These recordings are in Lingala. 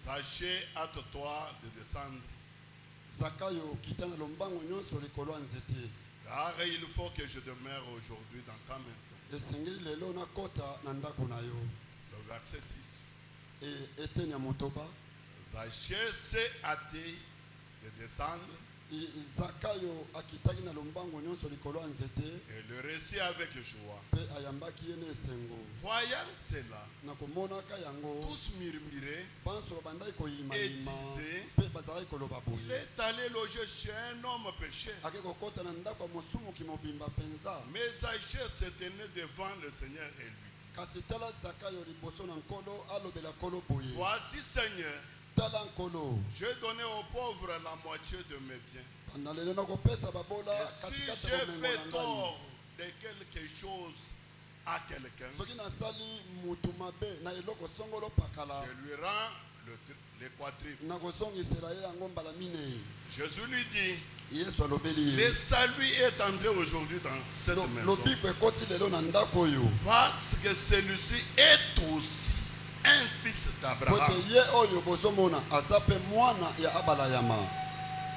Zachée, hâte-toi de descendre. Car il faut que je demeure aujourd'hui dans ta maison. Le verset 6. Zachée s'est hâté de descendre. Et le récit avec joie. Voyant cela, tous murmuraient et disaient: il est allé loger chez un homme pécheur. Mais Zachée se tenait devant le Seigneur et lui dit: voici, Seigneur, j'ai donné aux pauvres la moitié de mes biens. Et si j'ai fait tort de quelque chose à quelqu'un, je lui rends le quadruple. Jésus lui dit: le salut est entré aujourd'hui dans cette maison, parce que celui-ci est aussi un fils d'Abraham.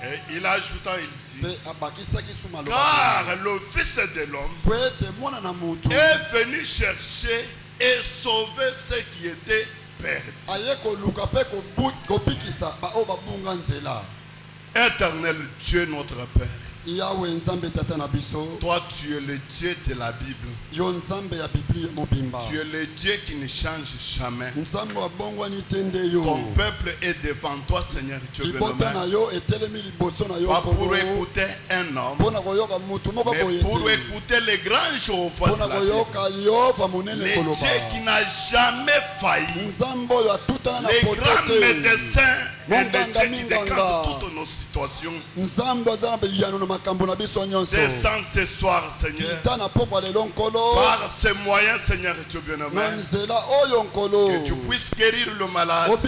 Et il ajouta, il dit: car le Fils de l'homme est venu chercher et sauver ceux qui étaient perdus. Éternel Dieu notre Père, toi tu es le Dieu de la Bible. Tu es le Dieu qui ne change jamais. Ton peuple est devant toi, Seigneur Dieu béni. Pas pour écouter un homme, mais pour écouter les grands Jéhovah de la Bible. Le Dieu qui n'a jamais failli. Les grands médecins et le Dieu qui décante toutes nos situations. Descends ce soir, Seigneur, par ces moyens, Seigneur Dieu bien-aimé, que tu puisses guérir le malade, que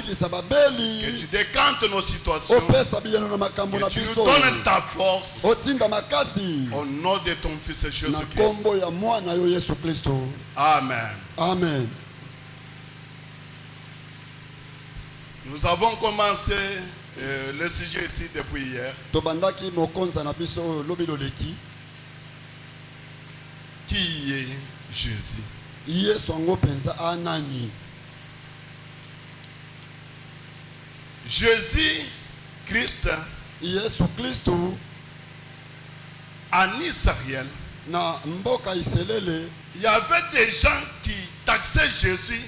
tu décantes nos situations, que tu nous donnes ta force, au nom de ton Fils Jésus-Christ. Amen. Amen. Nous avons commencé le sujet ici depuis hier. Qui est Jésus? Jésus Christ en Israël, il y avait des gens qui taxaient Jésus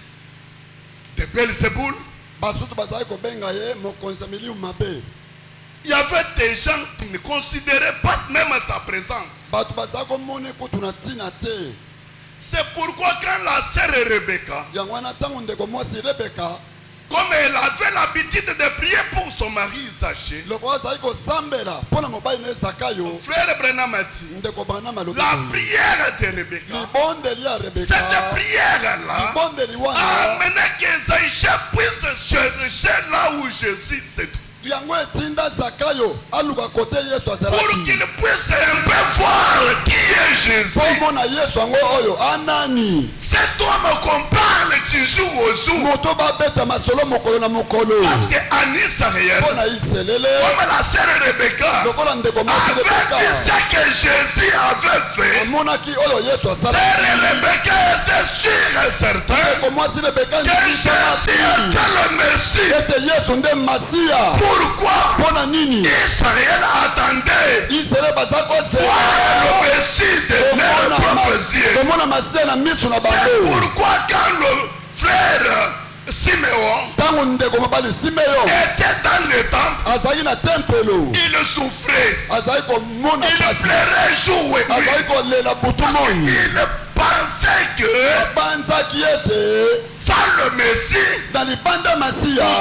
de Belzéboul. Il y avait des gens qui ne considéraient pas même sa présence. C'est pourquoi quand la sœur Rebecca, comme elle avait l'habitude de prier pour son mari Zachée, frère Branham a dit, la prière de Rebecca, cette prière-là a amené que Zachée puisse chercher là où Jésus se trouve. Pour qu'il puisse un peu voir qui est Jésus. Cet homme qu'on parle du jour au jour. Parce qu'en Israël, comme la sœur Rebecca avait dit ce que Jésus avait fait, sœur Rebecca était sûre et certaine que Jésus était le Messie. Pourquoi Israël attendait le Messie de leurs propres yeux? C'est pourquoi quand le frère Siméon était dans le temple, il souffrait, il pleurait jour et nuit. Il pensait que sans le Messie, nous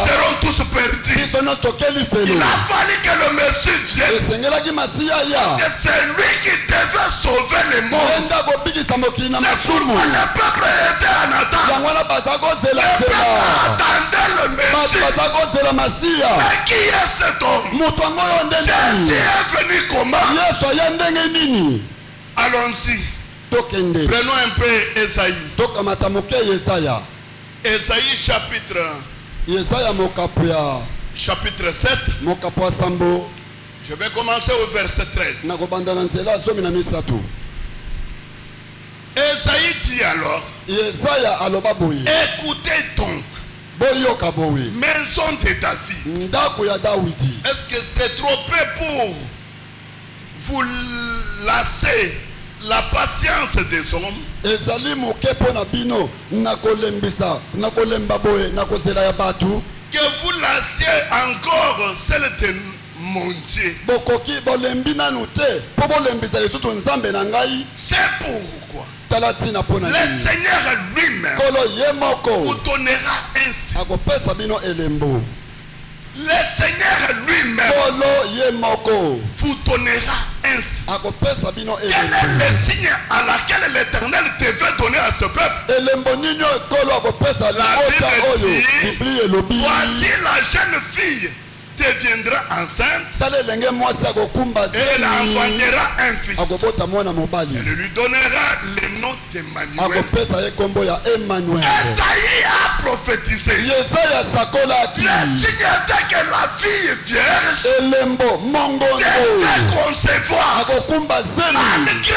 serons tous perdus. Il a fallu que le Messie vienne. Et c'est lui qui devait sauver le monde. C'est pourquoi le peuple était en attente. Le peuple attendait le Messie. Mais qui est cet homme? Jésus est venu comment? Allons-y. Prenons un peu Esaïe. Ésaïe chapitre Yesaya mokapuya chapitre 7. mokapuya sambo. Je vais commencer au verset 13. Nakobanda na nzela zomi na misato. Ésaïe dit alors, Yesaya aloba boye. écoutez donc, Boyoka boye. maison de David. Ndako ya Dawidi. Est-ce que c'est trop peu pour vous lasser la patience des hommes? Ezali moke pona bino nakolembisa nakolemba boye nakozela ya batu. Que vous lassiez encore celle de mon Dieu. Bokoki bolembi nanu te po bolembisa lisutu nzambe na ngai. C'est pourquoi Talatina pona le Seigneur lui-même kolo ye moko vous donnera ainsi. akopesa bino elembo. Le Seigneur lui-même Kolo ye moko vous donnera ainsi. akopesa bino Quel est elembo. le signe à laquelle l'Éternel devait donner à ce peuple? Elembo nini oyo kolo akopesa libota oyo Biblia elobi. Voici la jeune fille deviendra enceinte Tala elenge mwasi akokumba et elle zemi enfanera un fils. akobota mwana mobali. Elle lui donnera le nom d'Emmanuel. Akopesa ye kombo ya Emmanuel. Esaïe a prophétisé. Yesaya sakolaki Le signe était que la fille vierge elembo mongondo devait concevoir. akokumba zemi. Malgré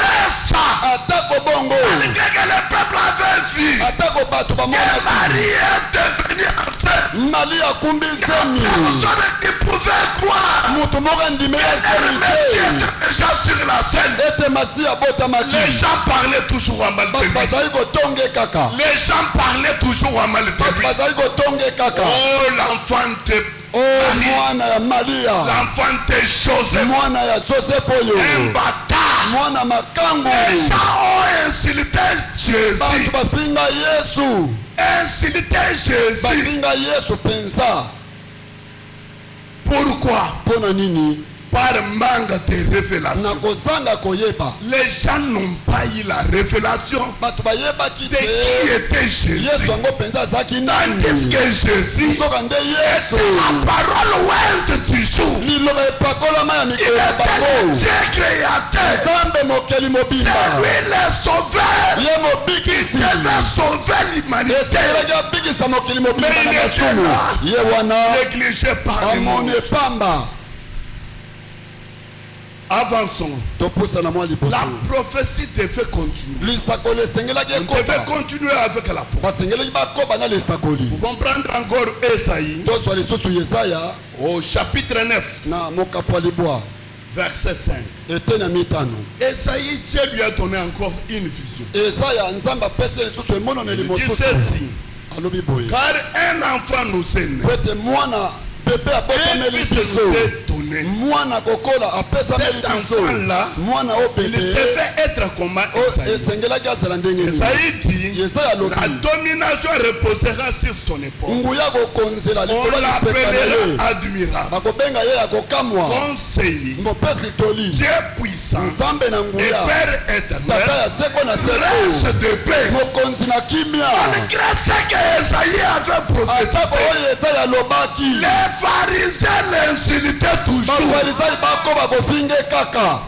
ça, Atako bongo malgré que le peuple avait vu atako bato que bamona Marie est devenue enceinte, mali akumbi zemi. personne ne pouvait croire. Mutu moko andimeli Elle zemi était déjà sur la scène. te ete masi abotamaki. Les gens parlaient toujours en mal de Bato lui. bazali kotonge kaka. Les gens parlaient toujours en mal de Bato lui. bazali kotonge kaka. Oh, l'enfant de O mwana ya Maria, l'enfant de Joseph, mwana ya Joseph oyo, un bâtard. mwana makangu. Les gens ont insulté Jésus. Bantu bafinga Yesu, Insulté Jésus. bafinga Yesu penza. Pourquoi? Pona nini? Par manque de révélation. Na kozanga koyeba. Les gens n'ont pas eu la révélation Bato bayebaki de te qui était Jésus. Yesu yango penza azaki nani. Tandis que Jésus, Soka nde Yesu. la parole ointe du jour, Liloba epakolama ya il mikolo ya était bango. le Dieu créateur. Nzambe mokeli mobimba. C'est lui le sauveur. Ye mobikisi. devait sauver l'humanité. Esengelaki abikisa mokili mobimba Mais na il était masumu. là. Ye wana Négligé par les mots. amoni epamba. Avançons. Topusa na mwa liboso. La prophétie devait continuer. Lisakoli esengelaki On devait ekota. continuer avec la prophétie. Basengelaki bakoba na lisakoli. Nous pouvons prendre encore Esaïe Tozwa lisusu Yesaya au chapitre 9, na mokapo ya libwa verset 5. ete na mitano. Esaïe, Dieu lui a donné encore une vision. Esaya nzambe apesi lisusu emononeli Il dit mosusu. ceci. Alobi boye. Car un enfant nous est né. Po ete mwana bebe Un abotameli fils nous biso. est donné. Mwana kokola apesameli Cet biso. enfant-là, Mwana o il bebe devait être comme o Esaïe. esengelaki azala ndenge nini. Esaïe dit, Yesaya alobi la domination reposera sur son épaule. nguya kokonzela On likolo ya lipeka na l'appellera ye. admirable, Bakobenga ye ya kokamwa. conseiller, Mopesi toli. Dieu puissant, Nzambe na et nguya. Père Tata éternel, ya seko na prince seko. de paix. Mokonzi na kimia. Malgré ce que Esaïe avait Atako prophétisé, oyo Yesaya alobaki. les pharisiens l'insultaient toujours. Bafarisai bakoba kofinge kaka.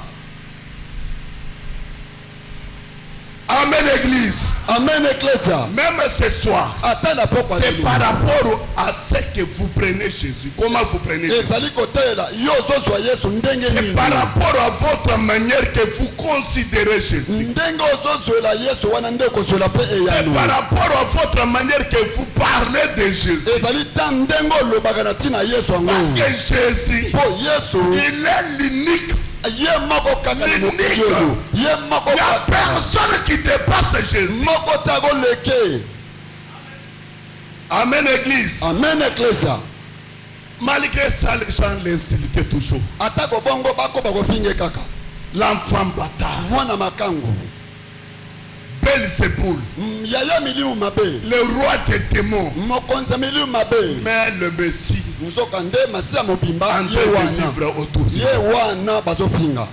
Amen, Église. Amen eklesia. Même ce soir, Ata na pokwa c'est lelo. par rapport à ce que vous prenez Jésus. Comment vous prenez Jésus? Ezali kotelela yo ozozwa Yesu ndenge C'est nini. par rapport à votre manière que vous considérez Jésus. Ndenge ozozwela Yesu wana nde kozwela pe C'est eyano. par rapport à votre manière que vous parlez de Jésus. Ezali ta ndenge olobaka na ntina Yesu yango. Parce que Jésus, Po Yesu il est l'unique. ye moko kaka na mokili oyo. Ye moko Il n'y a kaka. personne qui dépasse Jésus. Moko tako leke. Amen, Église. Amen eklesia. Malgré ça, les gens l'insultaient toujours. Atako bongo bakoba kofinge kaka. L'enfant bâtard, Mwana makangu. Belzéboul, Yaya milimu mabe. le roi des démons. Mokonzi milimu mabe. Mais le Messie, Nzoka nde masi ya mobimba en ye train de wana. vivre autour de Ye wana bazofinga.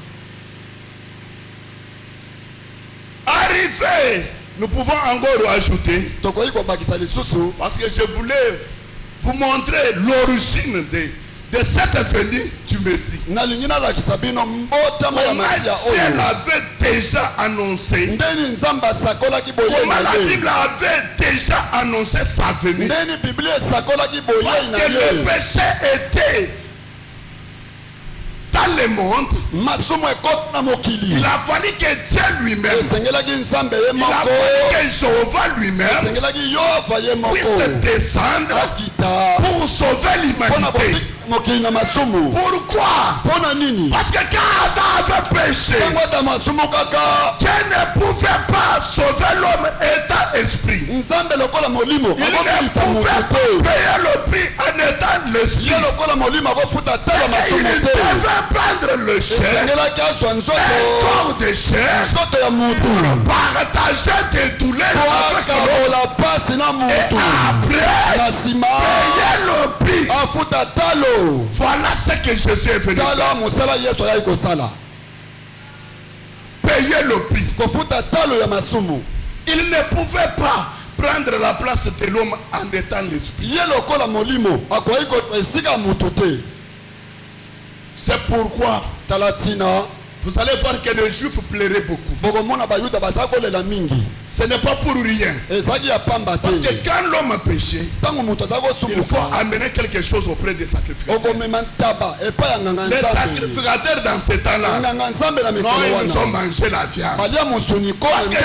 Arrivé, nous pouvons encore ajouter, Tokoki kobakisa lisusu parce que je voulais vous montrer l'origine de cette venue du Messie. Comment Dieu avait déjà annoncé. Comment la Bible avait déjà annoncé sa venue. Parce que le péché était dans le monde. Il a fallu que Dieu lui-même, il a fallu que Jéhovah lui-même puisse descendre pour sauver l'humanité. Pourquoi? Parce que quand Adam avait péché, Dieu ne pouvait pas sauver l'homme état esprit. Il ne pouvait pas payer le prix en étant l'esprit. Il devait prendre le chair, un corps de chair, pour partager des douleurs avec l'homme. Et après, payer le prix. Voilà ce que Jésus est venu faire. Payer le prix. Il ne pouvait pas prendre la place de l'homme en étant l'esprit. C'est pourquoi vous allez voir que les Juifs pleuraient beaucoup. Ce n'est pas pour rien. Parce que quand l'homme a péché, il faut amener quelque chose auprès des sacrificateurs. Les sacrificateurs dans ce temps-là, non, ils ont mangé la viande. Parce que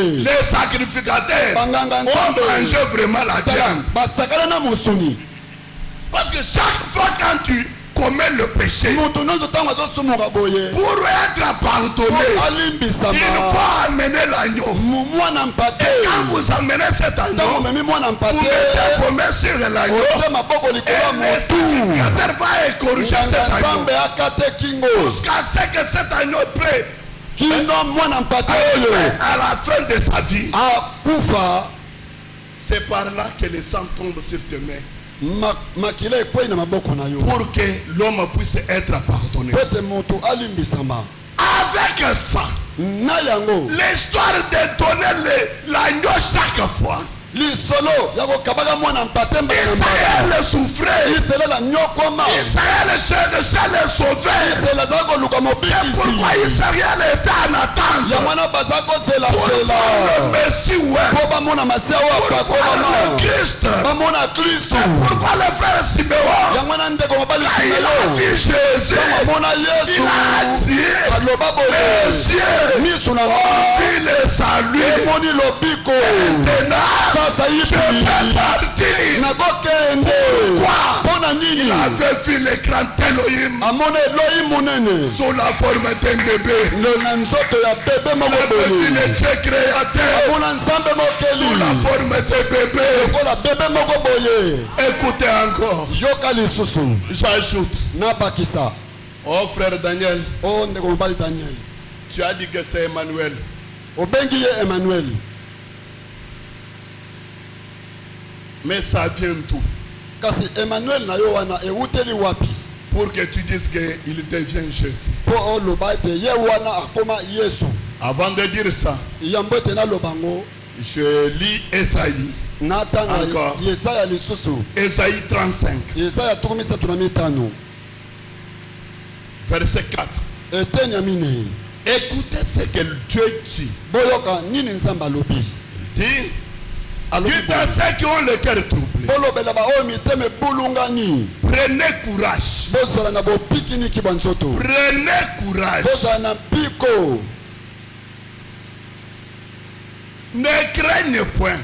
les sacrificateurs ont mangé vraiment la viande. Parce que chaque fois quand tu commets le péché, pour être pardonné, il faut amener l'agneau. Et quand vous amenez cet agneau, vous mettez vos mains sur l'agneau et le sacrificateur va égorger cet agneau jusqu'à ce que cet agneau peut à la fin de sa vie. C'est par là que le sang tombe sur tes mains. Pour que l'homme puisse être pardonné. Avec ça, l'histoire de donner l'agneau chaque fois, Israël souffrait, Israël cherchait le sauver. C'est pourquoi Israël était en attente pour le Messie, pour le Christ. Pourquoi le frère Siméon, il a dit Jésus, il a dit les yeux ont vu le salut. Je peux partir. Pourquoi? Il avait vu l'écran d'Elohim sous la forme d'un bébé. Il avait vu le Dieu créateur sous la forme d'un bébé. Écoutez encore. J'ajoute. Oh frère Daniel, tu as dit que c'est Emmanuel. Mais ça vient tout. Pour que tu dises qu'il devient Jésus. Avant de dire ça, je lis Esaïe. Encore. Esaïe 35. Verset 4. Écoutez ce que Dieu dit. Il dit, dites à ceux qui ont le cœur troublé, prenez courage. Prenez courage. Ne craignez point.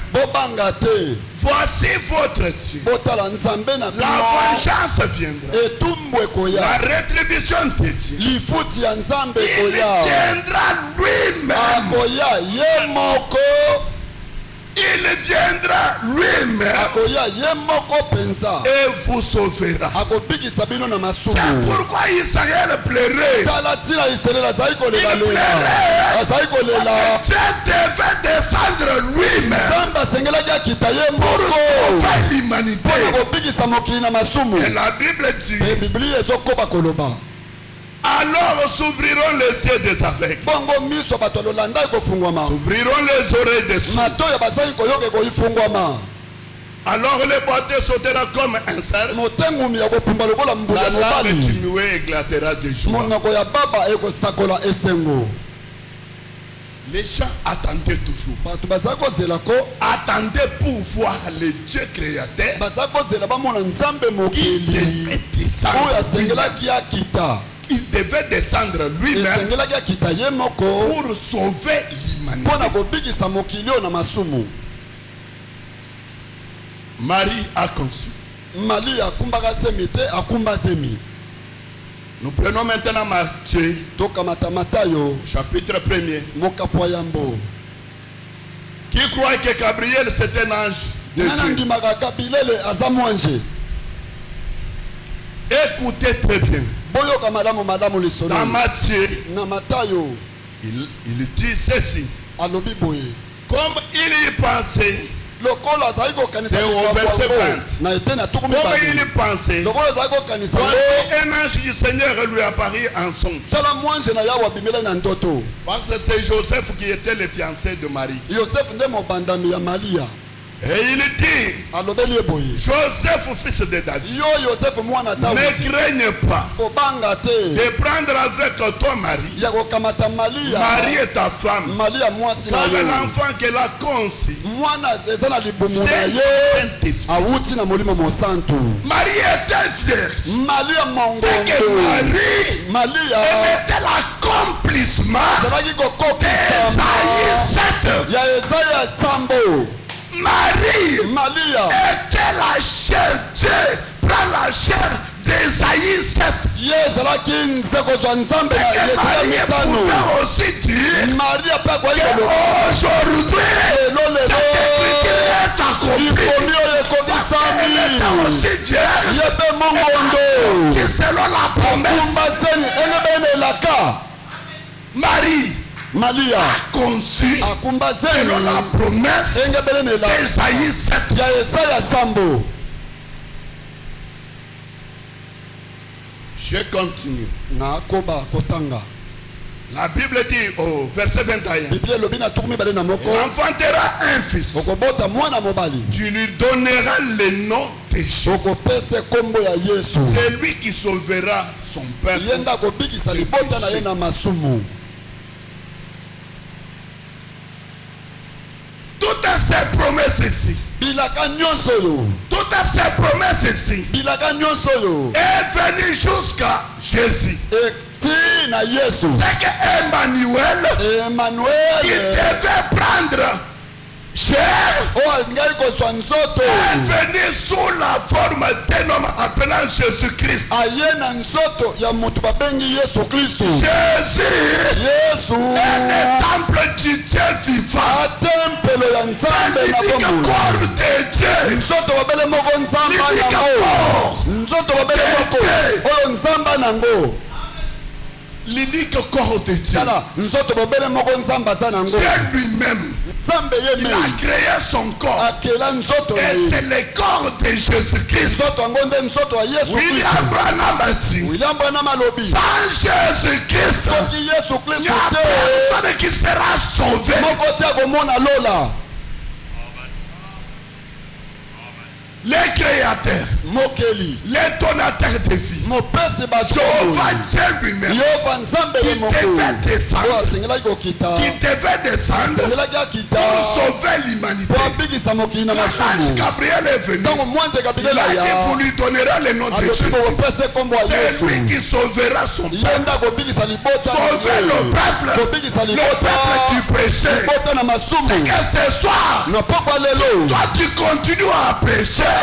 Voici votre Dieu. La vengeance viendra. La rétribution de Dieu. Il viendra lui-même. Il viendra lui-même et vous sauvera. C'est pourquoi Israël pleurait. Il pleurait. Dieu devait descendre lui-même pour sauver l'humanité. Et la Bible dit, alors s'ouvriront les yeux des aveugles, s'ouvriront les oreilles des sourds, Alors le boiteux sautera comme un cerf. La langue du muet éclatera de joie. Les gens attendaient toujours. Attendaient pour voir le Dieu créateur qui devait descendre. Il devait descendre lui-même pour sauver l'humanité. Marie a conçu. Nous prenons maintenant Matthieu, chapitre 1er. Qui croit que Gabriel c'est un ange de Dieu? Écoutez très bien. Dans Matthieu, il dit ceci. Comme il y pensait, c'est au verset 20. Comme il y pensait, un ange du Seigneur lui apparut en songe. Parce que c'est Joseph qui était le fiancé de Marie. Et il dit, Joseph, fils de David, ne craigne pas de prendre avec toi Marie. Marie est ta femme. Car l'enfant qu'elle a conçu, Marie était vierge. C'est que Marie était l'accomplissement d'Ésaïe 7. Marie était la chair Dieu prend la chair d'Ésaïe 7. Marie pouvait aussi dire qu'aujourd'hui cette écriture est accomplie. Elle était aussi Dieu qui selon la promesse Marie a conçu selon la promesse d'Ésaïe 7. Je continue. La Bible dit au verset 21, il enfantera un fils. Tu lui donneras le nom de Jésus. C'est lui qui sauvera son père. Toutes ces promesses ici, toutes ces promesses ici est venu jusqu'à Jésus. C'est que Emmanuel qui devait prendre chair est venu sous la forme d'un homme appelant Jésus-Christ. Jésus est le temple du Dieu vivant. L'unique corps de Dieu. L'unique corps de Dieu. Dieu lui-même. Il a créé son corps. Et c'est le corps de Jésus-Christ. William Branham a dit, sans Jésus-Christ, il n'y a personne qui sera sauvé. Les créateurs, les donateurs de vie, Jéhovah Dieu lui-même, qui devait descendre pour sauver l'humanité. L'ange Gabriel est venu. Il a dit, vous lui donnerez le nom de Jésus. C'est lui qui sauvera son peuple. Sauver le peuple du péché. C'est que ce soir, toi tu continues à pécher. Tu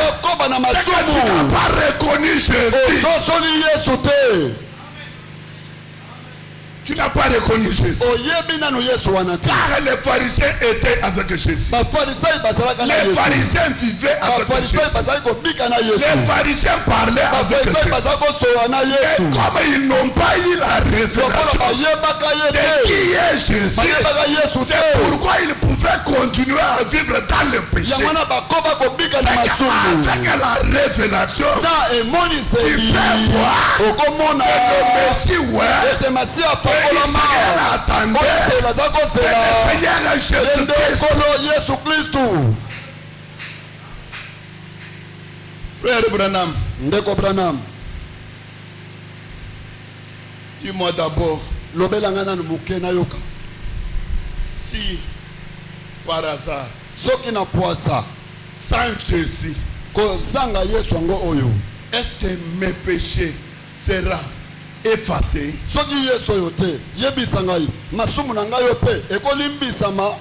n'as pas reconnu Jésus. Tu n'as pas reconnu Jésus. Car les pharisiens étaient avec Jésus. Les pharisiens vivaient avec Jésus. Les pharisiens parlaient avec Jésus. Et comme ils n'ont pas eu la révélation de qui est Jésus, c'est pourquoi ils pouvaient continuer à vivre dans le péché. Avec la révélation, tu peux voir que le Messie, le Seigneur Jésus-Christ. Frère Branham. Ndeko Branham. Dis-moi d'abord. Lobelangana mukena yoka. Si par hasard. Soki na poisa. Sans Jésus. Kozanga Yesu ngo oyo. Est-ce que mes péchés seront effacés? Soki Yesu oyo te yebisa ngai masumu na ngai yo pe ekolimbisama.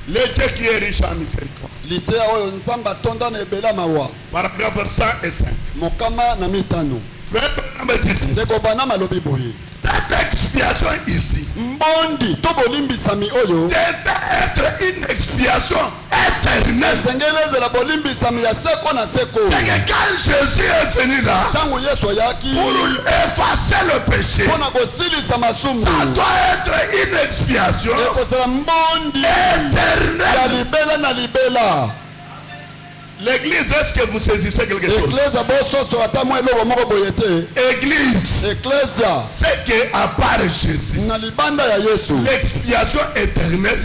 L'été qui est riche en miséricorde. Lite oyo nzamba tonda na ebela mawa. Paragraphe 105. Mokama na mitano. Frère Branham dit. Ndeko Branham alobi boye. Cette expiation ici. Mbondi to bolimbisami oyo. Devait être une expiation éternelle. Sengeleze la bolimbisami ya seko na seko. C'est que quand Jésus est venu là. Tango Yesu yaki. Pour effacer le péché. Pona kosilisa masumu. Ça doit être une expiation. Ekosala mbondi. Éternelle. Ya libela na libela. L'église, est-ce que vous saisissez quelque chose? Église, c'est que à part Jésus, l'expiation éternelle,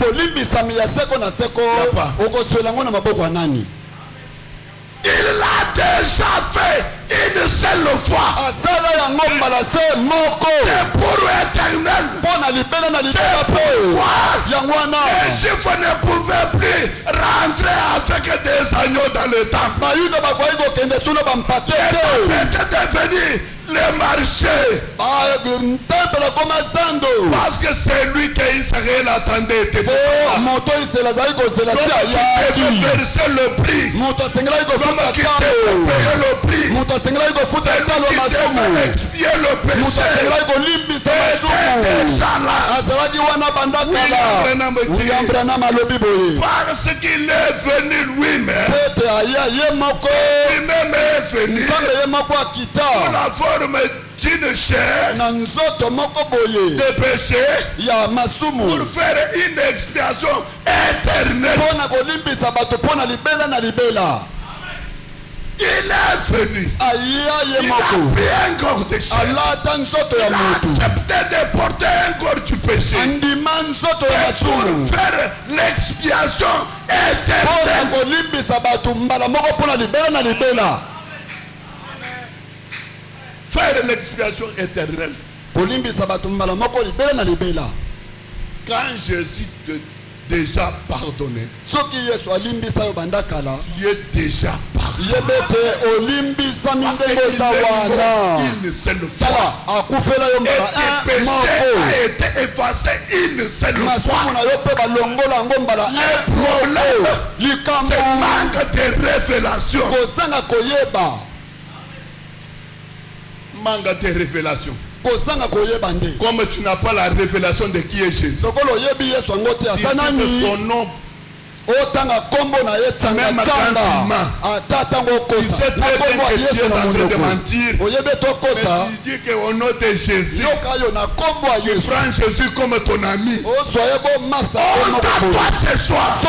il l'a déjà fait une seule fois. C'est pour l'éternel. Et si vous ne pouvez plus rentrer avec des agneaux dans le temple, peut-être devenir le marché. Parce que c'est lui qui Israël attendait. Verser le prix. Le prix. Expier le péché. Parce qu'il est venu lui-même. Lui-même est venu pour la forme d'une chair de péché pour faire une expiation éternelle. Il est venu. Il a pris un corps de chair. Il a accepté de porter un corps du péché. C'est pour faire l'expiation éternelle. Faire l'expiation éternelle. Quand Jésus te déjà pardonné, tu es déjà pardonné. Une seule fois. Et tes péchés a été effacé une seule fois. Le problème, c'est manque de révélation. Manque de révélation. Comme tu n'as pas la révélation de qui est Jésus. Son nom. Même quand tu sais très bien que Dieu est en train de mentir. Mais tu dis qu'au nom de Jésus, tu prends Jésus comme ton ami. On t'attend ce soir. On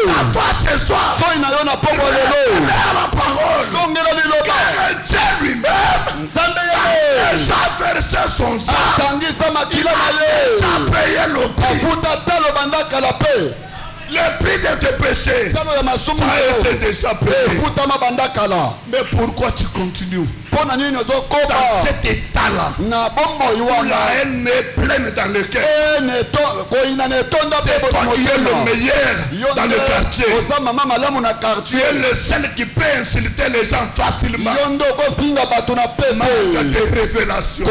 t'attend ce soir. La parole. Car Dieu lui-même a déjà versé son sang. Il a déjà payé le prix. Le prix de tes péchés, ça a été déjà payé. Mais pourquoi tu continues dans cet état-là où la haine est pleine dans le cœur? C'est toi qui es le meilleur dans le quartier. Tu es le seul qui peut insulter les gens facilement. Manque de révélation.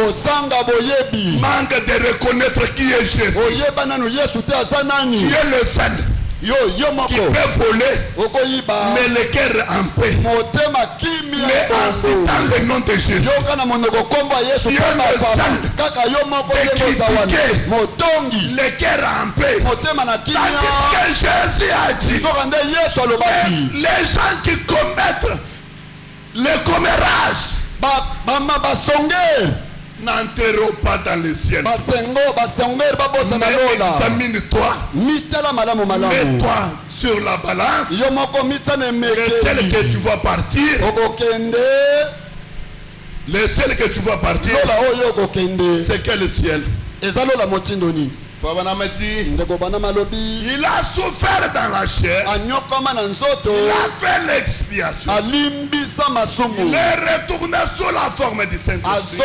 Manque de reconnaître qui est Jésus. Tu es le seul qui peut voler, mais le cœur en paix. Mais en citant le nom de Jésus, tu es le seul de critiquer le cœur en paix. Tandis que Jésus a dit, les gens qui commettent le commérage n'entreront pas dans le ciel. Mais examine-toi. Mets-toi sur la balance. Le seul que tu vas partir. Le seul que tu vas partir. C'est quel ciel? il a souffert dans la chair. Il a fait l'expiation. Il est retourné sous la forme du Saint-Esprit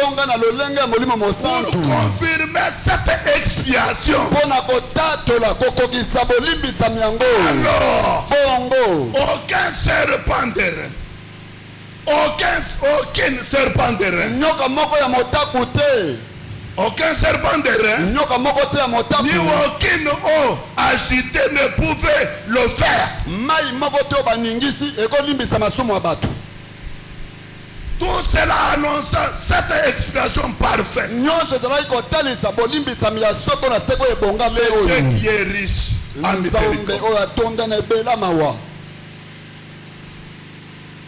pour confirmer cette expiation. Alors, aucun serpent d'airain, aucune serpent d'airain, aucun serpent d'airain, ni aucune eau agitée ne pouvait le faire. Tout cela annonçant cette expiation parfaite. Le Dieu qui est riche en miséricorde.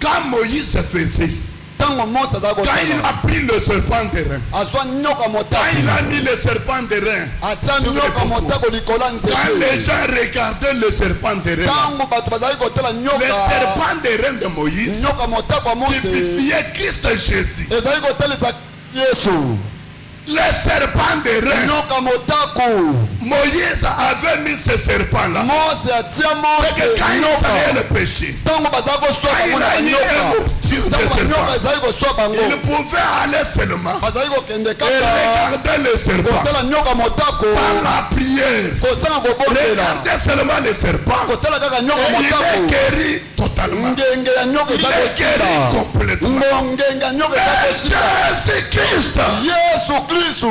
Quand Moïse faisait, quand il a pris le serpent d'airain, quand il a mis le serpent d'airain, quand les gens regardaient le serpent d'airain, le serpent d'airain de Moïse typifiait Christ Jésus. Le serpent d'airain, Moïse avait mis ce serpent là. C'est que quand il faisait le péché, quand il a mis un rupture de serpent, il pouvait aller seulement et regarder le serpent par la prière. Regardez seulement le serpent et il est guéri totalement. Il est guéri complètement. Jésus-Christ,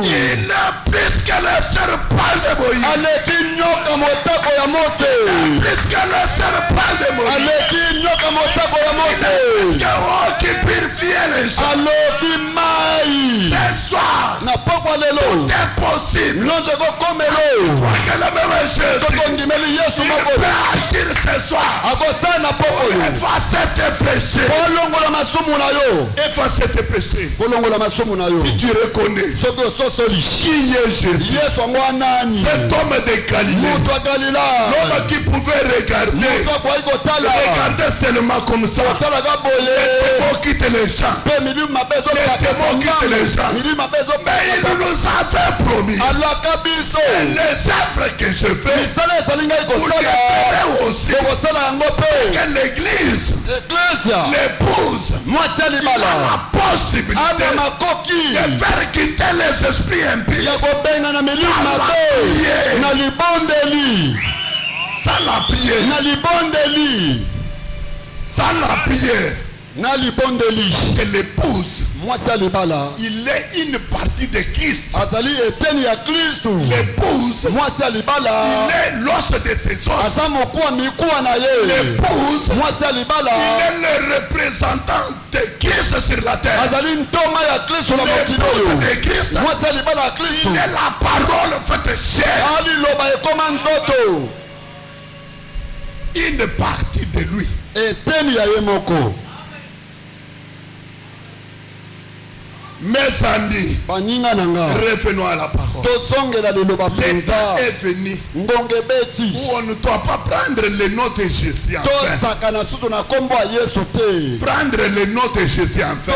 il est plus que le serpent de Moïse. Il est plus que le serpent de Moïse. Il est plus que l'eau qui purifiait les gens. Ce soir, tout est possible. Je crois que le même Jésus, il peut agir ce soir pour effacer tes péchés. Effacer tes péchés. Si tu reconnais qui est Jésus, cet homme de Galilée, l'homme qui pouvait regarder seulement comme ça, les démons quittent les gens, mais il nous avait promis, les œuvres que je fais, vous les ferez aussi, que l'église, l'épouse, il a la possibilité de faire quitter les esprits impies sans la prière. Que l'épouse, il est une partie de Christ. L'épouse, il est l'os de ses os. L'épouse, il est le représentant de Christ sur la terre. L'épouse de Christ, il est la parole faite chair. Une partie de lui. Mes amis, revenons à la parole. L'état est venu où on ne doit pas prendre le nom de Jésus en vain. Prendre le nom de Jésus en vain.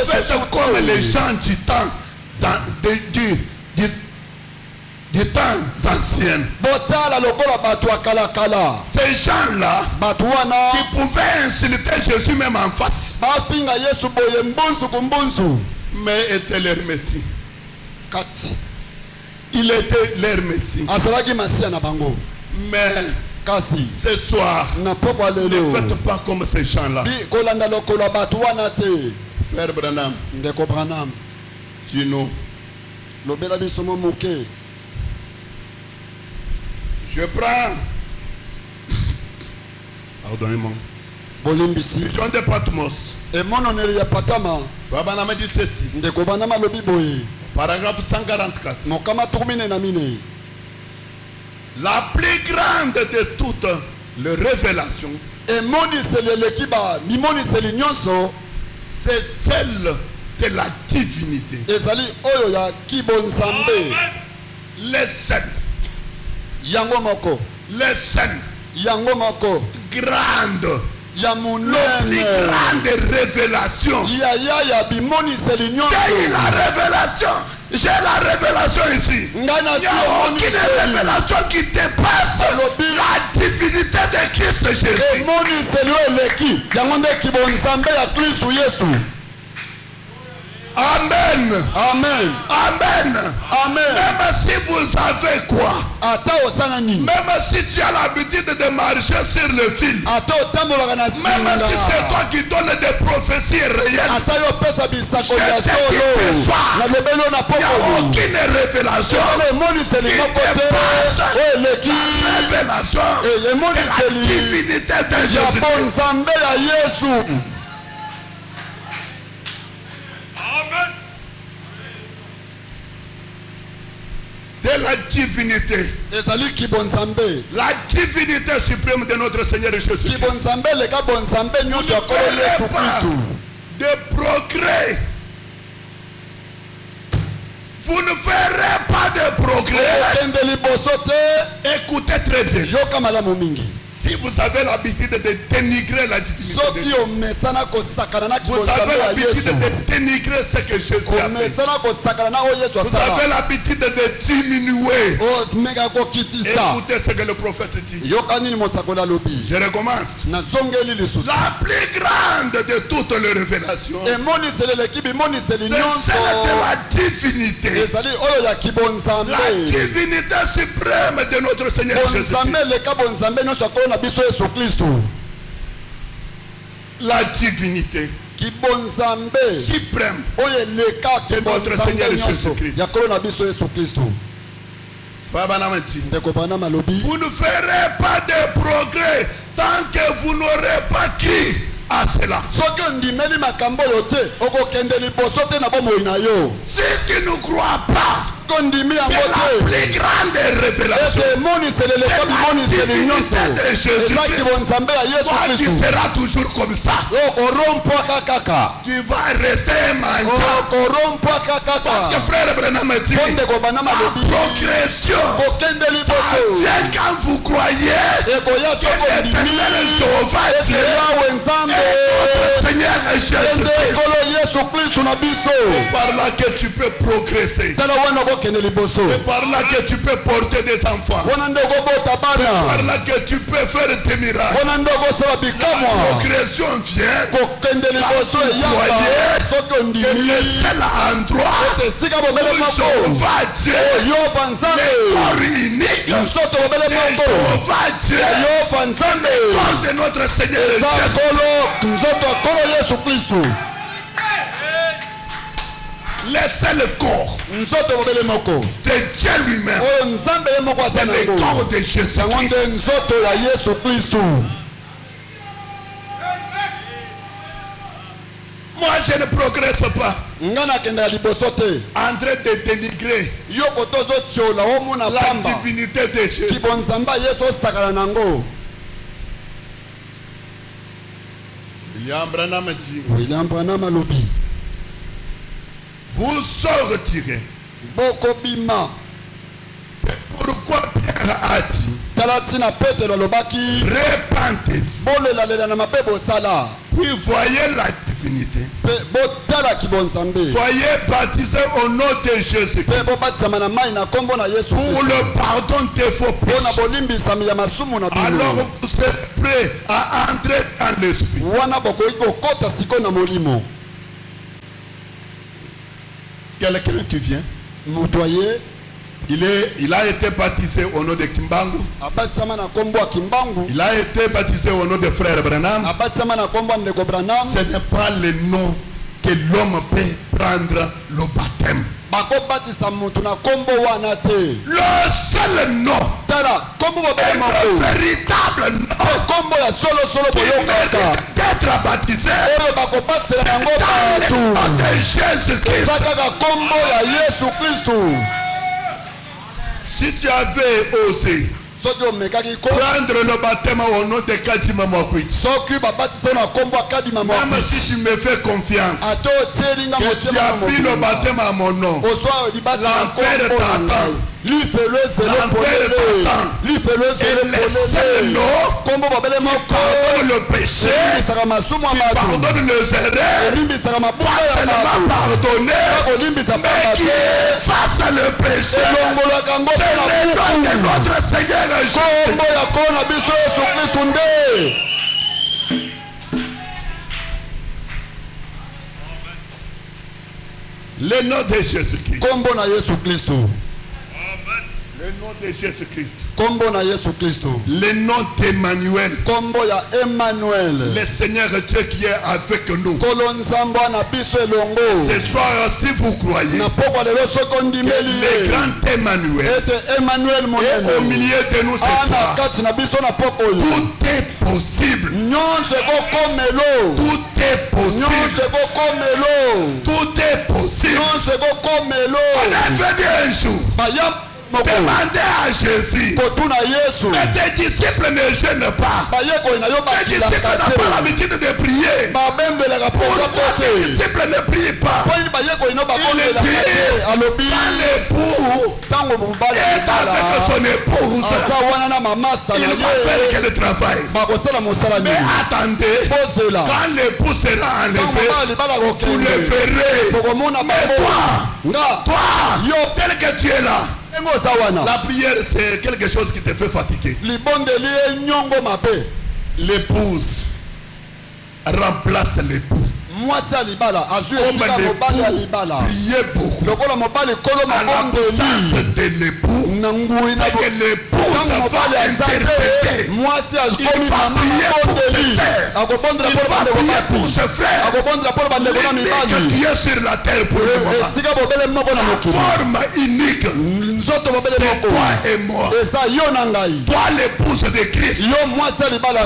Faites comme les gens du temps, des temps anciens. Ces gens-là qui pouvaient insulter Jésus même en face, mais était leur Messie. Il était leur Messie. Mais ce soir, ne faites pas comme ces gens-là. Frère Branham, sinon je prends, pardonnez-moi, Jean de Patmos. Fabana me dit ceci. Paragraphe 144. La plus grande de toutes les révélations, c'est celle de la divinité. Les scènes. Les scènes. Grande. ya le munene plus grande révélation. J'ai la révélation. J'ai la révélation ici. Il n'y a aucune révélation qui dépasse la divinité de Christ Jésus. Amen. Amen. Amen. Amen. Même si vous avez quoi? Même si tu as l'habitude de marcher sur le fil. Même si c'est toi qui donnes des prophéties réelles. Il n'y a aucune révélation qui dépasse la révélation de la divinité de Jésus. De la divinité. La divinité suprême de notre Seigneur Jésus. De progrès. Vous ne ferez pas de progrès. Écoutez très bien. Si vous avez l'habitude de dénigrer la divinité de Dieu, vous avez l'habitude de dénigrer ce que Jésus a fait. Vous avez l'habitude de diminuer. Écoutez ce que le prophète dit. Je recommence. La plus grande de toutes les révélations, c'est celle de la divinité. La divinité suprême de notre Seigneur Jésus. La divinité suprême de notre Seigneur Jésus-Christ. Vous ne ferez pas de progrès tant que vous n'aurez pas cru à cela. Si tu ne crois pas, c'est la plus grande révélation. Toi, tu seras toujours comme ça. Tu vas rester mental. Parce que frère Branham dit, la progression vient quand vous croyez que l'Éternel Jéhovah est notre Seigneur Jésus-Christ. C'est par là que tu peux progresser. C'est par là que tu peux porter des enfants. C'est par là que tu peux faire des miracles. La progression vient quand tu croyais que le seul endroit où Jéhovah Dieu, le corps unique de Jéhovah Dieu, le corps de notre Seigneur Jésus. Le seul corps de Dieu lui-même, c'est le corps de Jésus. Moi je ne progresse pas en train de dénigrer la divinité de Jésus. William Branham dit, vous sortirez. C'est pourquoi Pierre a dit, répentez-vous. Puis voyez la divinité. Soyez baptisés au nom de Jésus pour le pardon de vos péchés. Alors vous serez prêts à entrer dans l'esprit. Quelqu'un qui vient, il a été baptisé au nom de Kimbangu. Il a été baptisé au nom de frère Branham. Ce n'est pas le nom que l'homme peut prendre le baptême. Le seul nom, le véritable nom qui mérite d'être baptisé dans le nom de Jésus-Christ. Si tu avais osé prendre le baptême au nom de Kadima Mwakwit, même si tu me fais confiance que tu as pris le baptême à mon nom, l'enfer t'attend. L'enfer t'attend. Et le seul nom qui pardonne le péché, pardonne les erreurs, pas seulement pardonner, mais qui efface le péché. C'est le nom de notre Seigneur Jésus. Le nom de Jésus-Christ. Le nom de Jésus-Christ. Le nom d'Emmanuel. Le Seigneur Dieu qui est avec nous. Ce soir, si vous croyez que le grand Emmanuel est au milieu de nous ce soir, tout est possible. Tout est possible. Tout est possible. On a fait un jour. Demandez à Jésus. Mais tes disciples ne gênent pas. Tes disciples n'ont pas l'habitude de prier. Pourquoi tes disciples ne prient pas? Il dit, quand l'époux est avec son épouse, il va faire que le travail. Mais attendez, quand l'époux sera enlevé, vous le verrez. Mais toi, tel que tu es là, la prière, c'est quelque chose qui te fait fatiguer. L'épouse remplace l'époux. Priez beaucoup. À l'absence de l'époux, c'est que l'épouse va interpréter. Il va prier pour ses frères. Il va prier pour ses frères. Que tu es sur la terre pour le moment. La forme unique, c'est toi et moi. Toi l'épouse de Christ, il y a la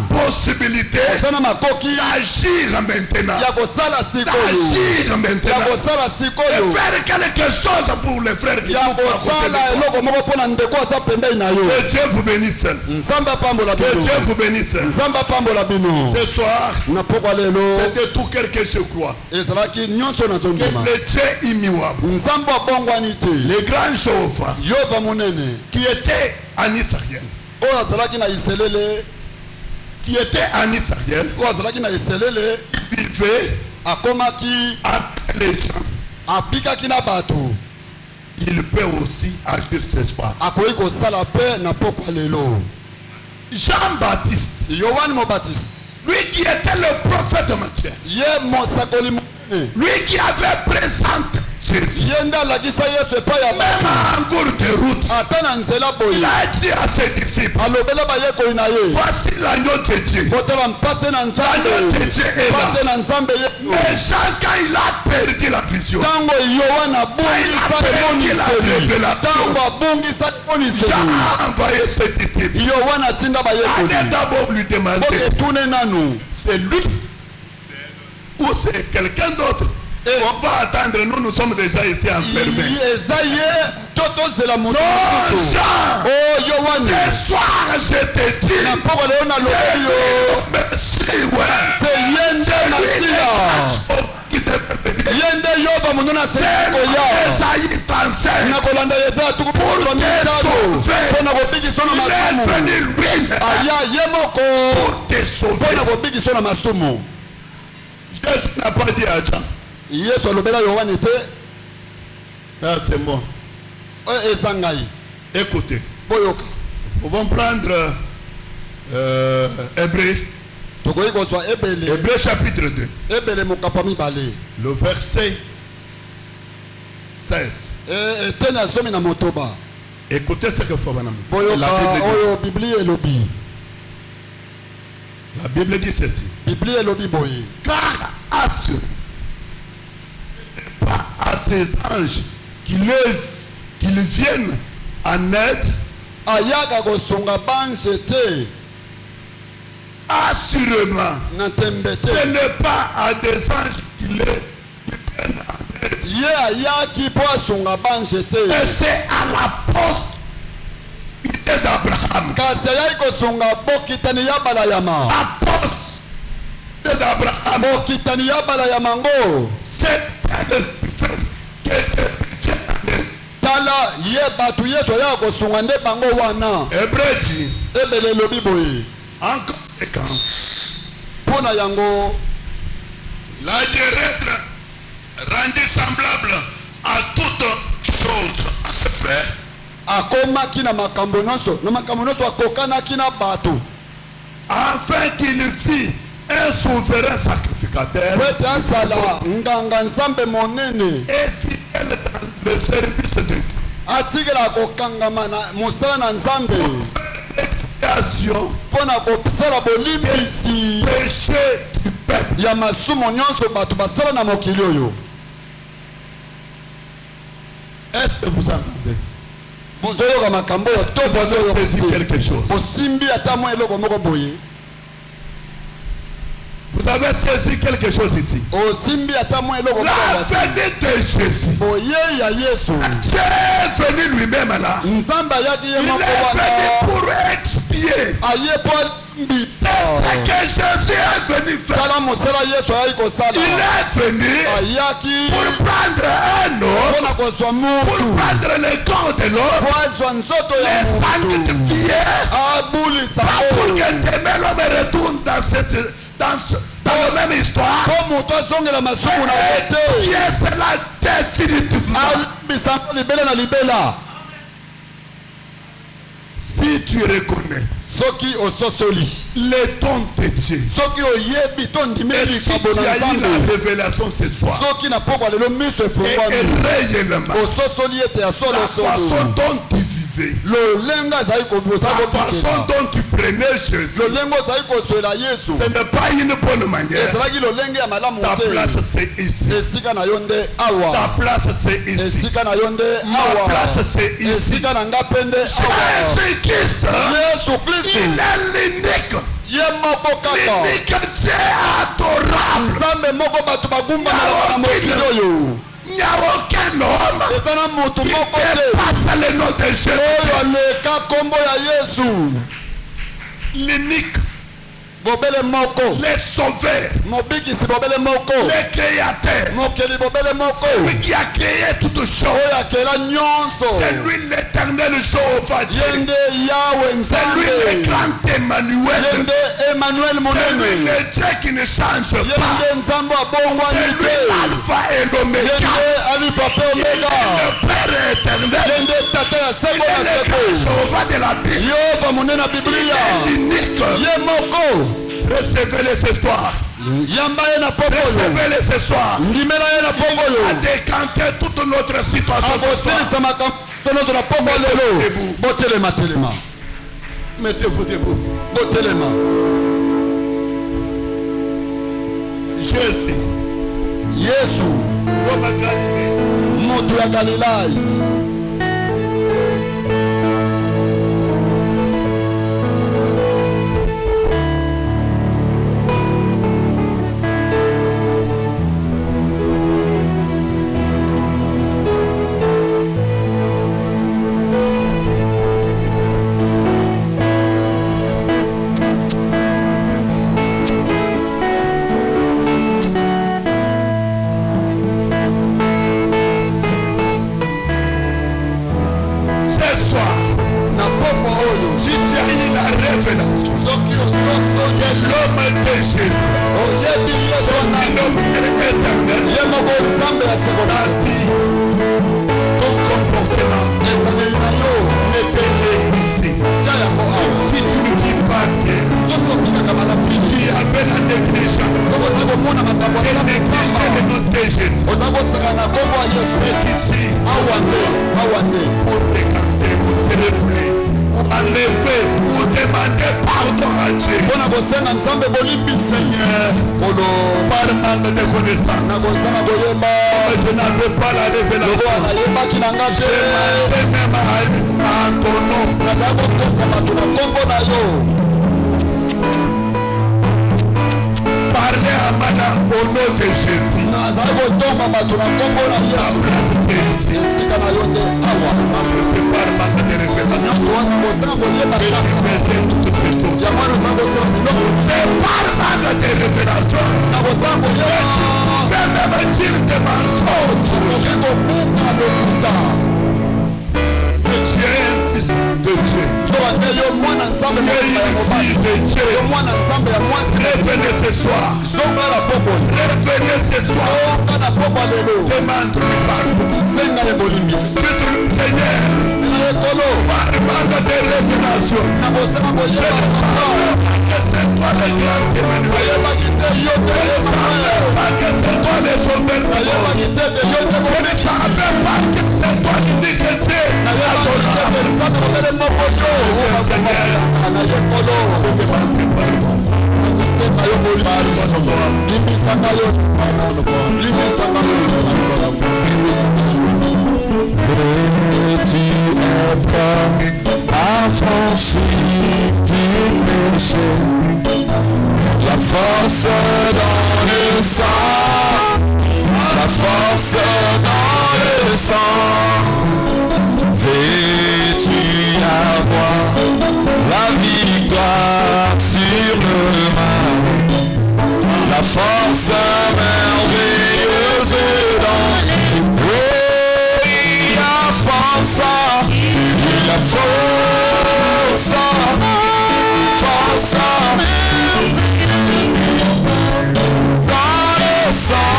possibilité d'agir maintenant. D'agir maintenant. Et faire quelque chose pour les frères qui sont que Dieu vous bénisse. Que Dieu vous bénisse. Ce soir, c'est de tout cœur que je crois que le Dieu immuable, le grand Jéhovah, qui était en Israël, vivait avec les gens. Il peut aussi agir ce soir. Jean-Baptiste, lui qui était le prophète Matthieu, lui qui avait présenté Jésus, même en cours de route, il a dit à ses disciples, voici l'agneau de Dieu. L'agneau de Dieu est là. Mais Jean, quand il a perdu la vision, quand il a perdu la révélation, Jean a envoyé ses disciples. Allez d'abord lui demander, c'est lui ou c'est quelqu'un d'autre? On va attendre, nous sommes déjà ici enfermés. Non, Jean, ce soir je te dis, c'est Jésus n'a pas dit à Jean. C'est moi. Écoutez, nous vont prendre Hébreu chapitre 2, le verset 16. Écoutez ce que faut la Bible dit ceci. Car assure pas à tes anges qu'ils viennent en aide. Assurément, ce n'est pas à des anges qu'ils viennent en aide. Et c'est à la postérité d'Abraham. La postérité d'Abraham. C'est Hébreu dit en conséquence pona yango il a été rendu semblable à toute chose à ses frères. akomaki na makambo nyonso akokanaki na bato afin qu'il fît un souverain sacrificateur po ete azala nganga nzambe monene et fidèle dans le service de Dieu. atikela kokangama na mosala na nzambe mpo na kosala bolimbisi ya masumu nyonso bato basala na mokili oyo. Est-ce que vous entendez? bozoyoka makambo oyo to bozoyoka quelque chose. bosimbi ata mwa eloko moko boye. Vous avez saisi quelque chose ici. La venue de Jésus. Dieu est venu lui-même là. Il est venu pour expier. C'est ce que Jésus est venu faire. Il est venu pour prendre un homme, pour prendre le corps de l'homme, les sanctifier, pour que demain l'homme retourne dans la même histoire. Qui est cela définitivement? Si tu reconnais le ton de Dieu, et si tu as eu la révélation ce soir, et réellement la façon dont tu vivais, la façon dont tu prenais Jésus, ce n'est pas une bonne manière. Ta place c'est ici. Ta place c'est ici. Ma place c'est ici. Jésus-Christ, il est l'unique. L'unique Dieu adorable. Il n'y a aucun homme qui dépasse le nom de Jésus. L'unique. Le sauveur, le créateur, celui qui a créé toutes choses, c'est lui l'éternel Jéhovah, c'est lui le grand Emmanuel, c'est lui le Dieu qui ne change pas, c'est lui l'alpha et l'oméga, il est le Père éternel, il est le grand Jéhovah de la Bible, il est l'unique. Recevez-le ce soir. Recevez-le ce soir. Il a décanté toute notre situation. Mettez-vous debout. Jésus. Moto ya Galilai. Je n'avais pas la révélation. Je m'attendais même à ton nom. Parlez à madame au nom de Jésus. Je suis par manque de révélation. C'est par manque de révélation. Je vais même dire des mensonges. Mais tu es un fils de Dieu. Revenez ce soir. Revenez ce soir. Demande du pardon. Seigneur, demande de révélation. C'est toi le grand Emmanuel. C'est toi le sauveur. Je ne savais pas que c'est toi l'unique Dieu. Veux-tu être affranchi du péché? La force dans le sang, la force dans le sang. Veux-tu avoir la victoire sur le mal? La force merveilleuse dans les il y a force dans le sang,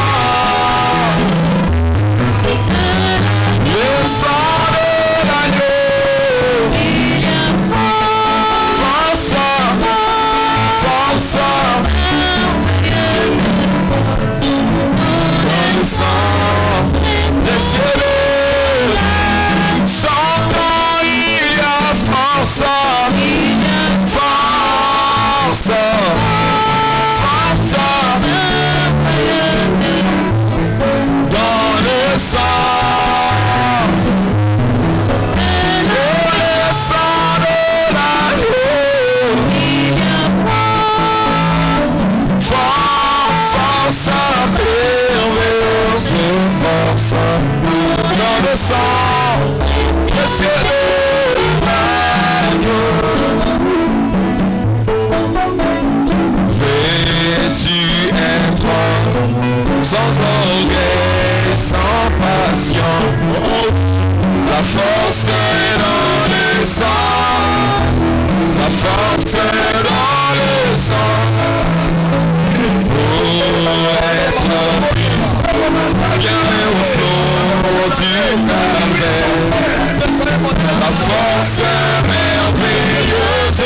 le sang de l'agneau. Il y a force dans le sang des cieux. Chantons, il y a force dans le sang, le sang de l'agneau. Il y a force merveilleuse, force dans le sang, les cieux de l'agneau. Veux-tu être sans orgueil, sans passion? La force est dans le sang, la force est dans le sang. Pour être bien au flot du calvaire, la force merveilleuse.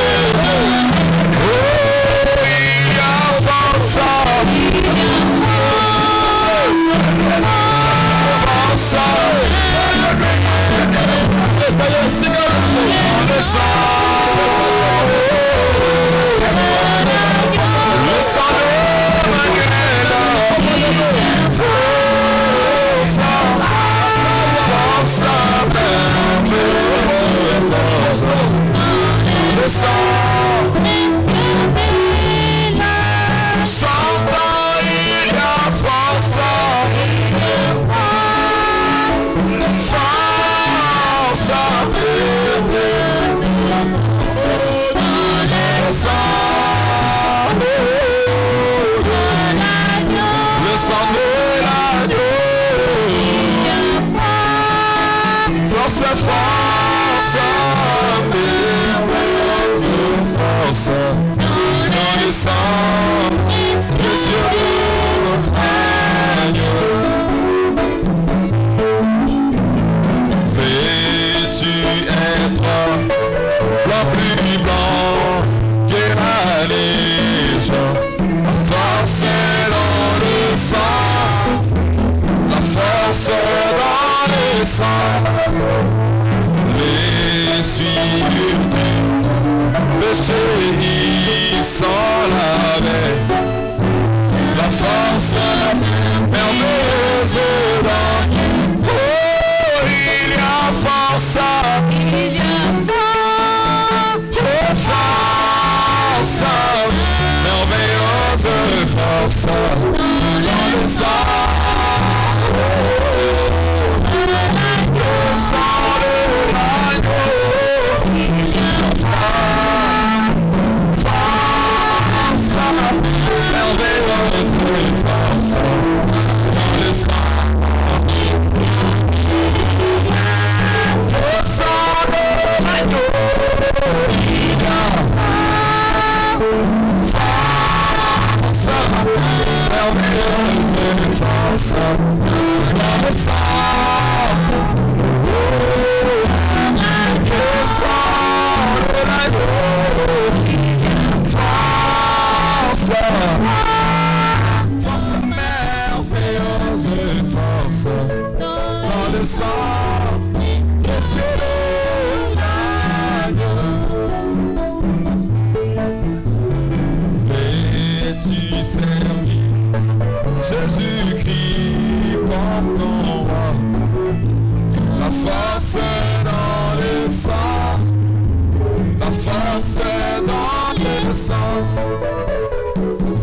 force dans le sang.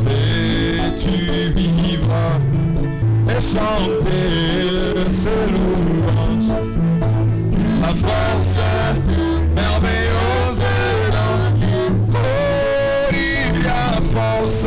Vais-tu vivre et chanter ses louanges. La force merveilleuse dans le sang. Oh, il y a force.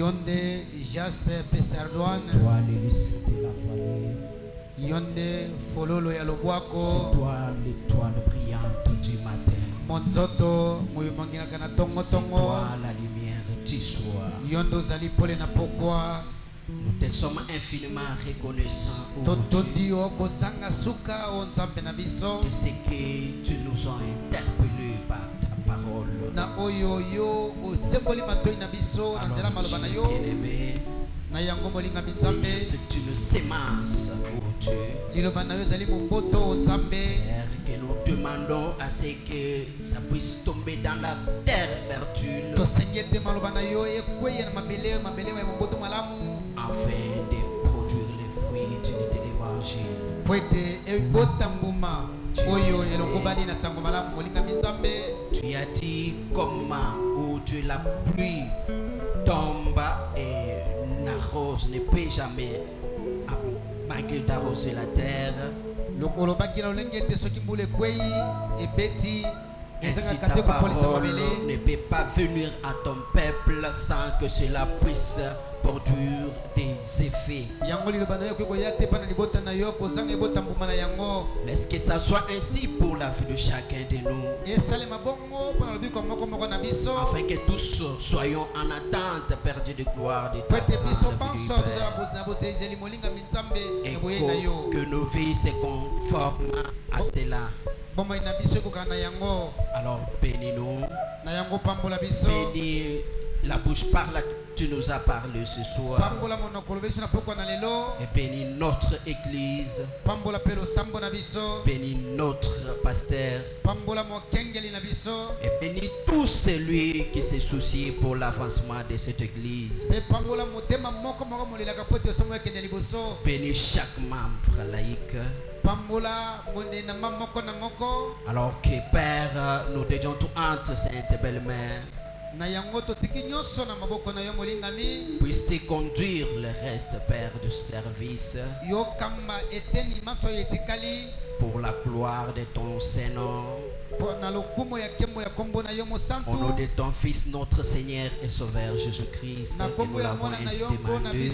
Yonde Jasper Pesardouane. Toi l'hélice de la vallée. Yonde Fololo ya Lobwako. C'est toi l'étoile brillante du matin. Monzoto Muyumangia kana tongo C'est tongo. toi la lumière du soir. Yondo zali pole na pokwa. Nous te sommes infiniment reconnaissants Totondio kozanga suka o nzambe na biso. de ce que tu nous as interpellés par ta parole. Na oyo yo ozemboli matoi na biso na nzela maloba na yo. Bien-aimé, Na yango molinga binzambe. c'est une semence, oh Dieu. Liloba na yo zali mumboto o nzambe. Père, que nous demandons à ce que ça puisse tomber dans la terre fertile Tosengete maloba na yo ekweye na mabele ya mumboto malamu. afin de produire les fruits dignes de l'évangile. Poete ebota mbuma oyo elongobani na sango malamu molinga binzambe. Tu as dit comment, oh Dieu, la pluie tombe et n'arrose, ne peut jamais manquer d'arroser la terre. Lokolo bakila olengete soki mbule kwei ebeti. Ainsi ta parole ne peut pas venir à ton peuple sans que cela puisse produire des effets. Laisse que ça soit ainsi pour la vie de chacun de nous, afin que tous soyons en attente, Père Dieu de gloire, de ta grâce, et que nos vies se conforment à cela. Alors bénis-nous, bénis la bouche par laquelle tu nous as parlé ce soir, et bénis notre église, bénis notre pasteur, et bénis tout celui qui se soucie pour l'avancement de cette église. Bénis chaque membre laïque. Alors que Père, nous te disons tout entre Sainte Belle-Mère, puisse te conduire le reste, Père, du service, pour la gloire de ton Saint-Nom, au nom de ton Fils, notre Seigneur et Sauveur Jésus-Christ, que nous l'avons ainsi demandé.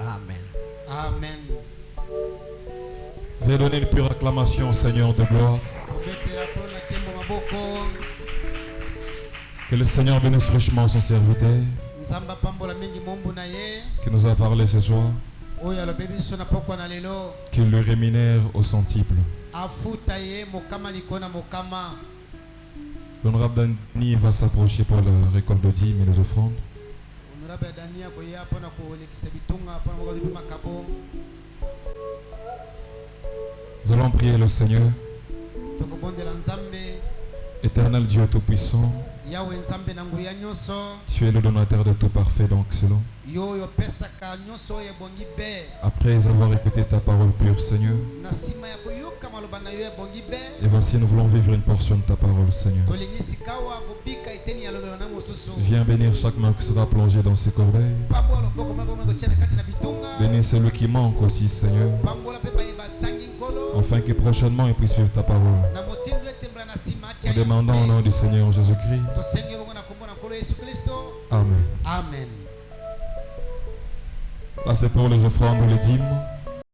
Amen. Amen. Je vais donner une pure acclamation au Seigneur de gloire. Que le Seigneur bénisse richement son serviteur qui nous a parlé ce soir. Qu'il le rémunère au centuple. L'honorable Dani va s'approcher pour la récolte de dîmes et les offrandes. Nous allons prier le Seigneur. Éternel Dieu Tout-Puissant, tu es le donateur de tout parfait, donc selon. Après avoir écouté ta parole pure, Seigneur, et voici nous voulons vivre une portion de ta parole, Seigneur. Viens bénir chaque main qui sera plongée dans ces corbeilles. Bénis celui qui manque aussi, Seigneur, afin que prochainement il puisse vivre ta parole. Nous demandons au nom du Seigneur Jésus-Christ. Amen. Amen. Là c'est pour les offrandes ou les dîmes.